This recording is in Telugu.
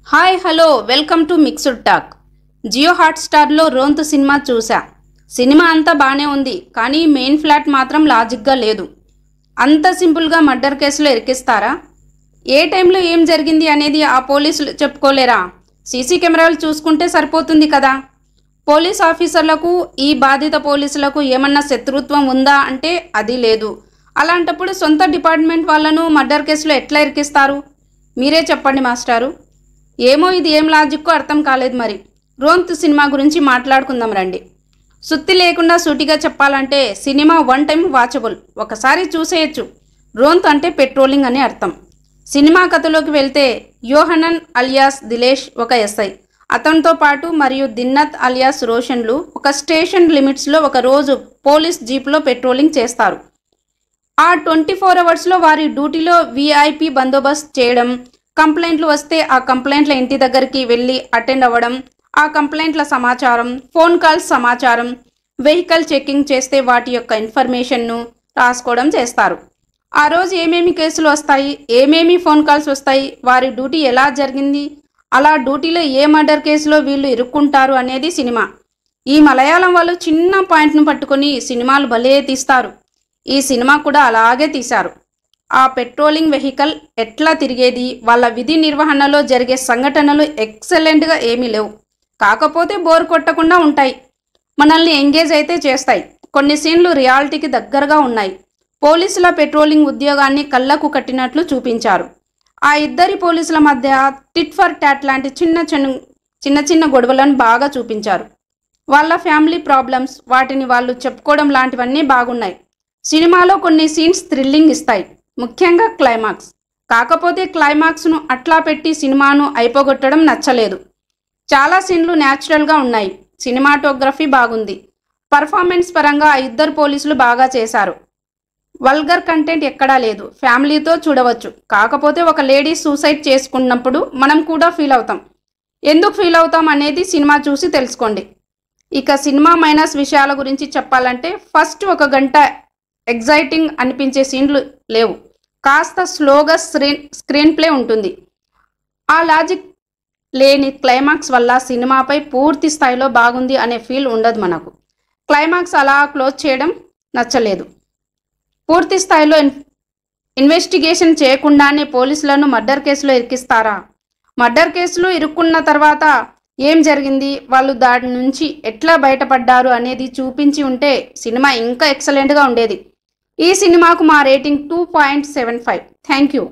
Hi hello welcome to mixed talk. Jio హాట్స్టార్లో రోంత్ సినిమా చూసా. సినిమా అంతా బాగానే ఉంది, కానీ మెయిన్ ఫ్లాట్ మాత్రం లాజిక్గా లేదు. అంత సింపుల్గా మర్డర్ కేసులో ఇరికిస్తారా? ఏ టైంలో ఏం జరిగింది అనేది ఆ పోలీసులు చెప్పుకోలేరా? సీసీ కెమెరాలు చూసుకుంటే సరిపోతుంది కదా. పోలీస్ ఆఫీసర్లకు ఈ బాధిత పోలీసులకు ఏమన్నా శత్రుత్వం ఉందా అంటే అది లేదు. అలాంటప్పుడు సొంత డిపార్ట్మెంట్ వాళ్ళను మర్డర్ కేసులో ఎట్లా ఇరికిస్తారు? మీరే చెప్పండి మాస్టారు. ఏమో ఇది ఏం లాజిక్కో అర్థం కాలేదు. మరి రోంత్ సినిమా గురించి మాట్లాడుకుందాం రండి. సుత్తి లేకుండా సూటిగా చెప్పాలంటే సినిమా వన్ టైం వాచబుల్, ఒకసారి చూసేయచ్చు. రోంత్ అంటే పెట్రోలింగ్ అని అర్థం. సినిమా కథలోకి వెళ్తే యోహనన్ అలియాస్ దిలేష్ ఒక ఎస్ఐ, అతనితో పాటు మరియు దిన్నత్ అలియాస్ రోషన్లు ఒక స్టేషన్ లిమిట్స్లో ఒక రోజు పోలీస్ జీప్లో పెట్రోలింగ్ చేస్తారు. ఆ 24 అవర్స్లో వారి డ్యూటీలో విఐపి బందోబస్తు చేయడం, కంప్లైంట్లు వస్తే ఆ కంప్లైంట్ల ఇంటి దగ్గరికి వెళ్ళి అటెండ్ అవ్వడం, ఆ కంప్లైంట్ల సమాచారం, ఫోన్ కాల్స్ సమాచారం, వెహికల్ చెకింగ్ చేస్తే వాటి యొక్క ఇన్ఫర్మేషన్ను రాసుకోవడం చేస్తారు. ఆ రోజు ఏమేమి కేసులు వస్తాయి, ఏమేమి ఫోన్ కాల్స్ వస్తాయి, వారి డ్యూటీ ఎలా జరిగింది, అలా డ్యూటీలో ఏ మర్డర్ కేసులో వీళ్ళు ఇరుక్కుంటారు అనేది సినిమా. ఈ మలయాళం వాళ్ళు చిన్న పాయింట్ను పట్టుకొని సినిమాలు భలే తీస్తారు. ఈ సినిమా కూడా అలాగే తీశారు. ఆ పెట్రోలింగ్ వెహికల్ ఎట్లా తిరిగేది, వాళ్ళ విధి నిర్వహణలో జరిగే సంఘటనలు ఎక్సలెంట్గా ఏమీ లేవు, కాకపోతే బోర్ కొట్టకుండా ఉంటాయి, మనల్ని ఎంగేజ్ అయితే చేస్తాయి. కొన్ని సీన్లు రియాలిటీకి దగ్గరగా ఉన్నాయి. పోలీసుల పెట్రోలింగ్ ఉద్యోగాన్ని కళ్ళకు కట్టినట్లు చూపించారు. ఆ ఇద్దరి పోలీసుల మధ్య టిట్ ఫర్ టాట్ లాంటి చిన్న చిన్న గొడవలను బాగా చూపించారు. వాళ్ళ ఫ్యామిలీ ప్రాబ్లమ్స్, వాటిని వాళ్ళు చెప్పుకోవడం లాంటివన్నీ బాగున్నాయి. సినిమాలో కొన్ని సీన్స్ థ్రిల్లింగ్ ఇస్తాయి, ముఖ్యంగా క్లైమాక్స్. కాకపోతే క్లైమాక్స్ను అట్లా పెట్టి సినిమాను అయిపోగొట్టడం నచ్చలేదు. చాలా సీన్లు న్యాచురల్గా ఉన్నాయి. సినిమాటోగ్రఫీ బాగుంది. పర్ఫార్మెన్స్ పరంగా ఆ ఇద్దరు పోలీసులు బాగా చేశారు. వల్గర్ కంటెంట్ ఎక్కడా లేదు. ఫ్యామిలీతో చూడవచ్చు. కాకపోతే ఒక లేడీ సూసైడ్ చేసుకున్నప్పుడు మనం కూడా ఫీల్ అవుతాం. ఎందుకు ఫీల్ అవుతాం అనేది సినిమా చూసి తెలుసుకోండి. ఇక సినిమా మైనస్ విషయాల గురించి చెప్పాలంటే ఫస్ట్ 1 గంట ఎగ్జైటింగ్ అనిపించే సీన్లు లేవు. కాస్త స్లోగా స్క్రీన్ ప్లే ఉంటుంది. ఆ లాజిక్ లేని క్లైమాక్స్ వల్ల సినిమాపై పూర్తి స్థాయిలో బాగుంది అనే ఫీల్ ఉండదు మనకు. క్లైమాక్స్ అలా క్లోజ్ చేయడం నచ్చలేదు. పూర్తి స్థాయిలో ఇన్వెస్టిగేషన్ చేయకుండానే పోలీసులను మర్డర్ కేసులో ఇరికిస్తారా? మర్డర్ కేసులో ఇరుక్కున్న తర్వాత ఏం జరిగింది, వాళ్ళు దాని నుంచి ఎట్లా బయటపడ్డారు అనేది చూపించి ఉంటే సినిమా ఇంకా ఎక్సలెంట్గా ఉండేది. ఈ సినిమాకు మా రేటింగ్ 2.75. Thank you.